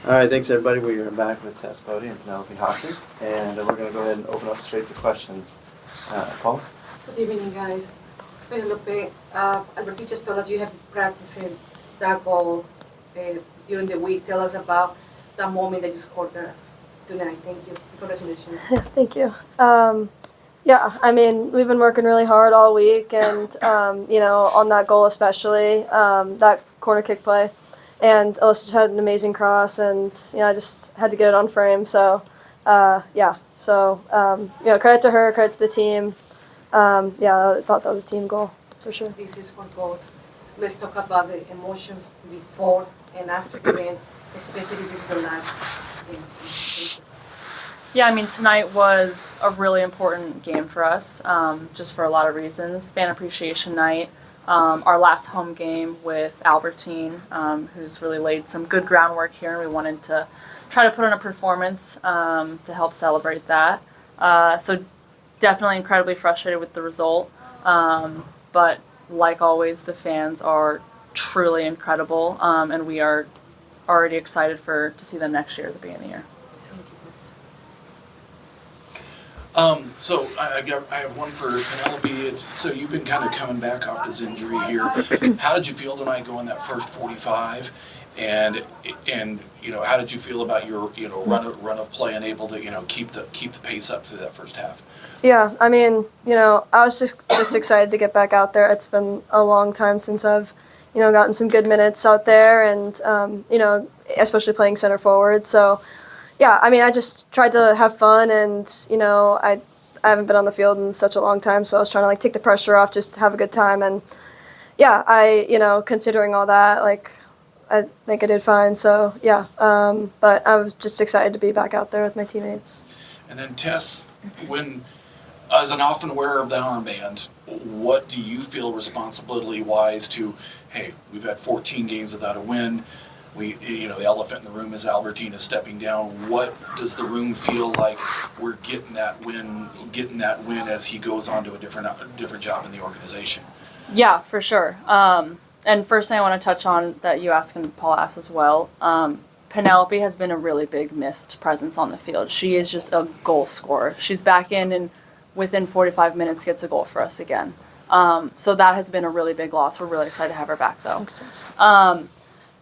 All right, thanks everybody. We are back with Tess, Boade, and Penelope Hocking, and we're going to go ahead and open up straight to questions. Paul? Good evening, guys. Penelope, Alberti just told us you have practiced that goal during the week. Tell us about that moment that you scored tonight. Thank you. Congratulations. Yeah, thank you. Yeah, I mean, we've been working really hard all week, and on that goal especially, that corner kick play. And Alyssa just had an amazing cross, and I just had to get it on frame. So, yeah. So, credit to her, credit to the team. I thought that was a team goal for sure. This is for both. Let's talk about the emotions before and after the game, especially this is the last game. Yeah, I mean, tonight was a really important game for us, just for a lot of reasons. Fan appreciation night. Our last home game with Albertine, who's really laid some good groundwork here, and we wanted to try to put on a performance to help celebrate that. So definitely incredibly frustrated with the result, but like always, the fans are truly incredible, and we are already excited to see them next year at the beginning of the year. So I have one for Penelope. So you've been kind of coming back off this injury here. How did you feel tonight going that first 45? And how did you feel about your run of play and able to keep the pace up through that first half? Yeah, I mean, I was just excited to get back out there. It's been a long time since I've gotten some good minutes out there, and especially playing center forward. So. Yeah, I mean, I just tried to have fun, and, I haven't been on the field in such a long time, so I was trying to, take the pressure off, just have a good time, and, yeah, considering all that, I think I did fine, so, yeah, but I was just excited to be back out there with my teammates. And then, Tess, as an often wearer of the armband, what do you feel responsibility-wise to, hey, we've had 14 games without a win, the elephant in the room is Albertina stepping down. What does the room feel like we're getting that win as he goes on to a different job in the organization? Yeah, for sure. And first thing I want to touch on that you asked and Paul asked as well, Penelope has been a really big missed presence on the field. She is just a goal scorer. She's back in and within 45 minutes gets a goal for us again. So that has been a really big loss. We're really excited to have her back though.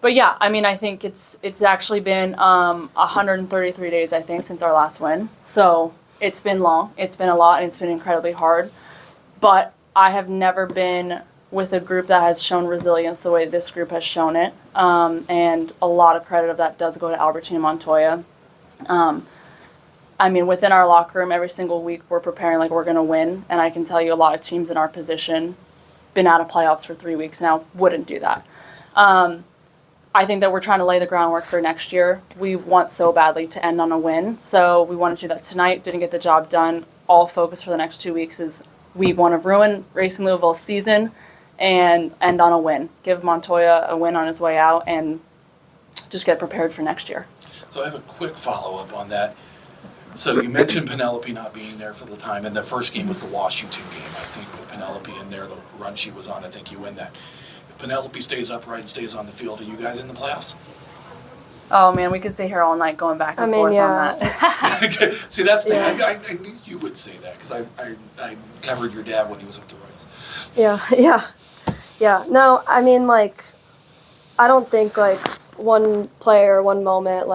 But yeah, I mean, I think it's actually been 133 days, I think, since our last win. So it's been long, it's been a lot, and it's been incredibly hard. But I have never been with a group that has shown resilience the way this group has shown it. And a lot of credit of that does go to Albertine Montoya. I mean, within our locker room, every single week we're preparing like we're going to win. And I can tell you a lot of teams in our position, been out of playoffs for 3 weeks now, wouldn't do that. I think that we're trying to lay the groundwork for next year. We want so badly to end on a win. So we want to do that tonight, didn't get the job done. All focus for the next 2 weeks is we want to ruin Racing Louisville's season and end on a win. Give Montoya a win on his way out and just get prepared for next year. So I have a quick follow-up on that. So you mentioned Penelope not being there for the time, and the first game was the Washington game. I think with Penelope in there, the run she was on, I think you win that. Penelope stays upright and stays on the field. Are you guys in the playoffs? Oh man, we could stay here all night going back and forth on that. See, that's the thing. I knew you would say that because I covered your dad when he was with the Royals. Yeah. No, I mean, I don't think, one player, one moment,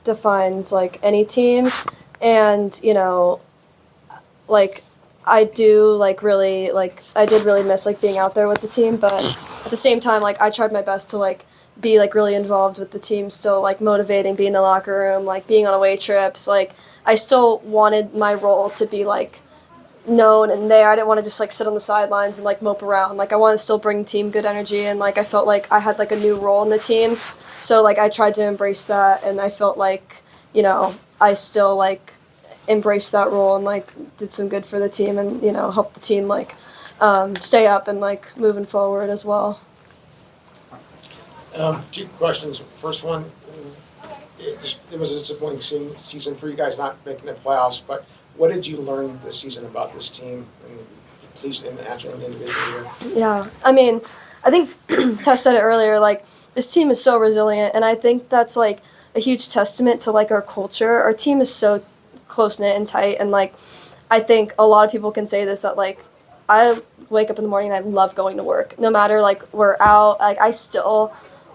defines, any team. And, I do, really, I did really miss, being out there with the team, but at the same time, I tried my best to, be, really involved with the team, still, motivating, being in the locker room, being on away trips, I still wanted my role to be, known and there. I didn't want to just, sit on the sidelines and, mope around, I wanted to still bring team good energy, and, I felt like I had, a new role in the team, so, I tried to embrace that, and I felt I still, embraced that role and did some good for the team and helped the team stay up and moving forward as well. 2 questions. First one, it was a disappointing season for you guys not making the playoffs, but what did you learn this season about this team? And please, actually, individually. Yeah, I mean, I think Tess said it earlier. This team is so resilient, and I think that's a huge testament to like our culture. Our team is so close knit and tight, and like I think a lot of people can say this, that like I wake up in the morning and I love going to work. No matter like we're out, like I still,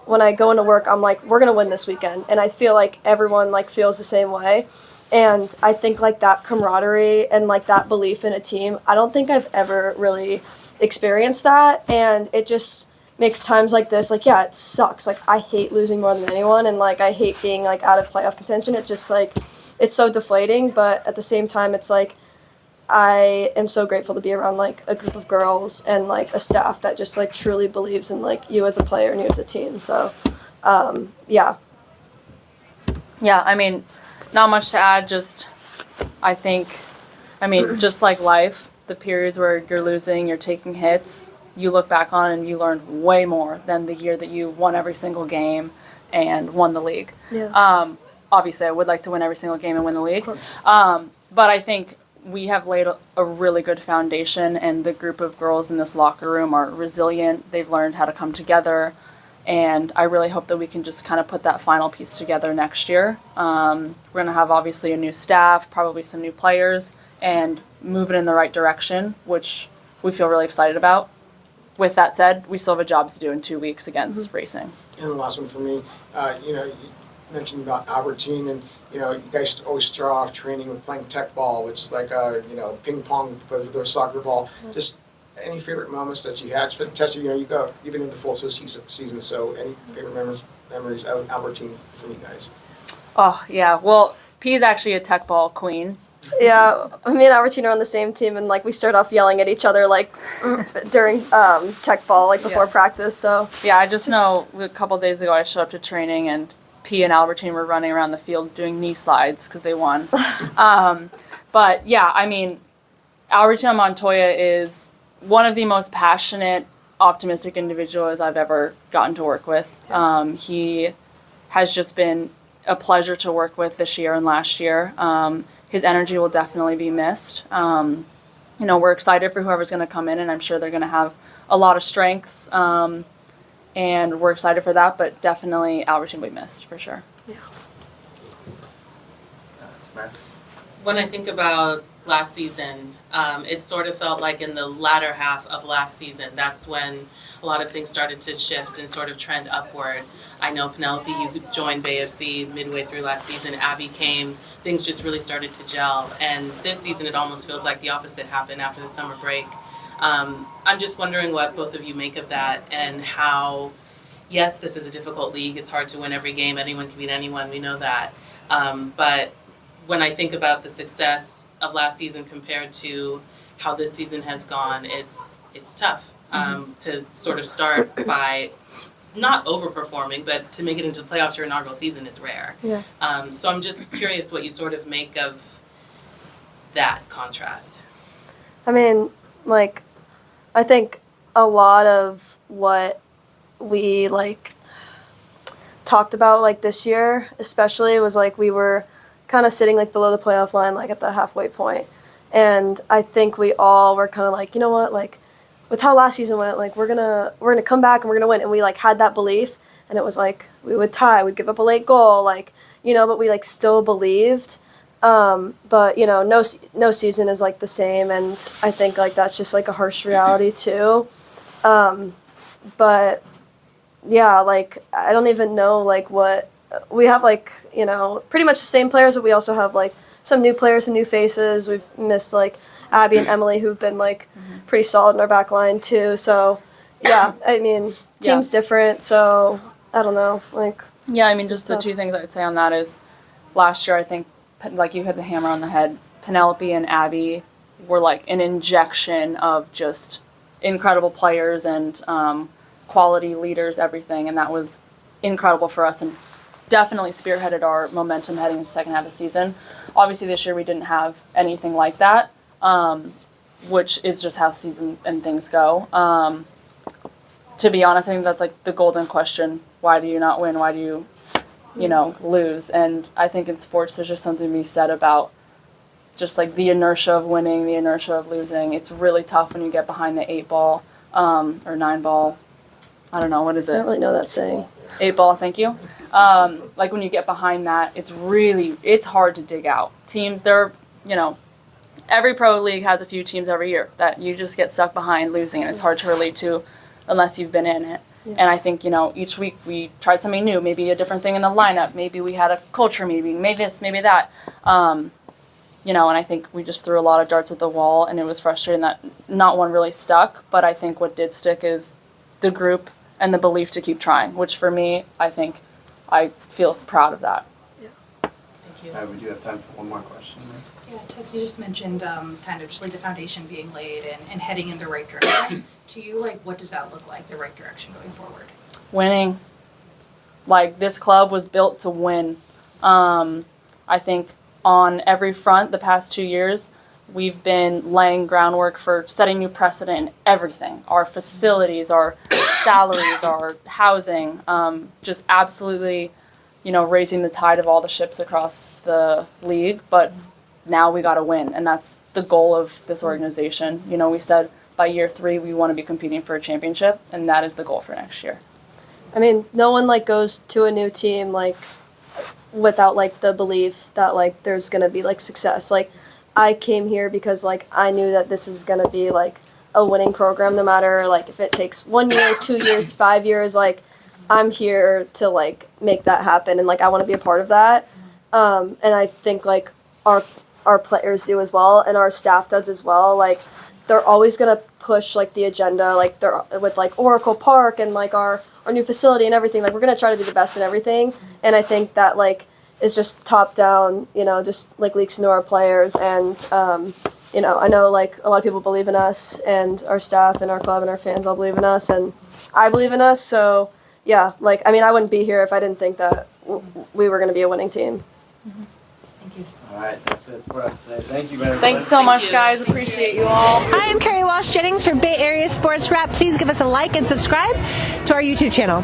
when I go into work, I'm like, we're gonna win this weekend, and I feel like everyone like feels the same way. And I think like that camaraderie and like that belief in a team, I don't think I've ever really experienced that, and it just makes times like this, like, yeah, it sucks. Like I hate losing more than anyone, and like I hate being like out of playoff contention. It just like it's so deflating, but at the same time it's like I am so grateful to be around like a group of girls and like a staff that just like truly believes in like you as a player and you as a team. So yeah. Yeah, I mean, not much to add, just just like life, the periods where you're losing, you're taking hits, you look back on and you learn way more than the year that you won every single game and won the league. Yeah. Obviously, I would like to win every single game and win the league. But I think we have laid a really good foundation, and the group of girls in this locker room are resilient. They've learned how to come together, and I really hope that we can just kind of put that final piece together next year. We're going to have obviously a new staff, probably some new players, and move it in the right direction, which we feel really excited about. With that said, we still have a job to do in 2 weeks against Racing. And the last one for me, you mentioned about Albertine, and you guys always start off training with playing tech ball, which is like ping pong with their soccer ball. Just any favorite moments that you had? Tess, you've been in the full season, so any favorite memories of Albertine from you guys? Oh yeah, well, P is actually a tech ball queen. Yeah, me and Albertine are on the same team, and like we start off yelling at each other like during tech ball, like before practice. So yeah, I just know a couple days ago I showed up to training and P and Albertine were running around the field doing knee slides because they won. But yeah, I mean, Albertine Montoya is one of the most passionate, optimistic individuals I've ever gotten to work with. He has just been a pleasure to work with this year and last year. His energy will definitely be missed. We're excited for whoever's going to come in, and I'm sure they're going to have a lot of strengths. And we're excited for that, but definitely Albertine will be missed for sure. yeah. When I think about last season, it sort of felt like in the latter half of last season, that's when a lot of things started to shift and sort of trend upward. I know, Penelope, you joined BayFC midway through last season. Abby came. Things just really started to gel. And this season, it almost feels like the opposite happened after the summer break. I'm just wondering what both of you make of that, and how, yes, this is a difficult league. It's hard to win every game. Anyone can beat anyone. We know that. But when I think about the success of last season compared to how this season has gone, it's tough to sort of start by not overperforming, but to make it into the playoffs your inaugural season is rare. Yeah. So I'm just curious what you sort of make of that contrast. I mean, like, I think a lot of what we like talked about like this year, especially, was like we were kind of sitting like below the playoff line, like at the halfway point. And I think we all were kind of like, you know what, like with how last season went, like we're gonna come back and we're gonna win. And we like had that belief, and it was like we would tie, we'd give up a late goal, like, but we like still believed. But no season is like the same, and I think like that's just like a harsh reality too. But yeah, like I don't even know like what we have, like pretty much the same players, but we also have like some new players and new faces. We've missed like Abby and Emily, who've been like pretty solid in our back line too. So yeah, I mean team's different, so I don't know, like Yeah, I mean, just the two things I'd say on that is last year I think, like you hit the hammer on the head, Penelope and Abby were like an injection of just incredible players and quality leaders, everything, and that was incredible for us and definitely spearheaded our momentum heading into the second half of the season. Obviously this year we didn't have anything like that, which is just how season and things go. To be honest, I think that's like the golden question. Why do you not win? Why do you lose? And I think in sports there's just something to be said about just like the inertia of winning, the inertia of losing. It's really tough when you get behind the 8 ball or 9 ball I don't know, what is I don't it? really know that saying. 8 ball, thank you. Like when you get behind that, it's hard to dig out. Teams, every pro league has a few teams every year that you just get stuck behind losing, and it's hard to relate to unless you've been in it. Yeah. And I think, each week we tried something new, maybe a different thing in the lineup, maybe we had a culture meeting, maybe this, maybe that. And I think we just threw a lot of darts at the wall, and it was frustrating that not one really stuck, but I think what did stick is the group and the belief to keep trying, which for me, I think I feel proud of that. Thank you. All right, we do have time for one more question, Liz. Yeah, Tess, you just mentioned kind of just like the foundation being laid and heading in the right direction. To you, like, what does that look like, the right direction going forward? Winning. Like, this club was built to win. I think on every front the past 2 years, we've been laying groundwork for setting new precedent in everything. Our facilities, our salaries, our housing, just absolutely, raising the tide of all the ships across the league. But now we got to win, and that's the goal of this organization. We said by year 3 we want to be competing for a championship, and that is the goal for next year. I mean, no one like goes to a new team like without like the belief that like there's gonna be like success. Like I came here because like I knew that this is gonna be like a winning program, no matter like if it takes 1 year, 2 years, 5 years. Like I'm here to like make that happen, and like I want to be a part of that. And I think like our players do as well, and our staff does as well. Like they're always gonna push like the agenda, like they're with like Oracle Park and like our new facility and everything. Like we're gonna try to be the best in everything, and I think that like is just top down, just like leaks into our players. And I know like a lot of people believe in us, and our staff and our club and our fans all believe in us, and I believe in us. So yeah, like I mean, I wouldn't be here if I didn't think that we were gonna be a winning team. Thank you. All right, that's it for us today. Thank you very much. Thanks so much, guys. Appreciate you all. Hi, I'm Carrie Walsh Jennings for Bay Area Sports Wrap. Please give us a like and subscribe to our YouTube channel.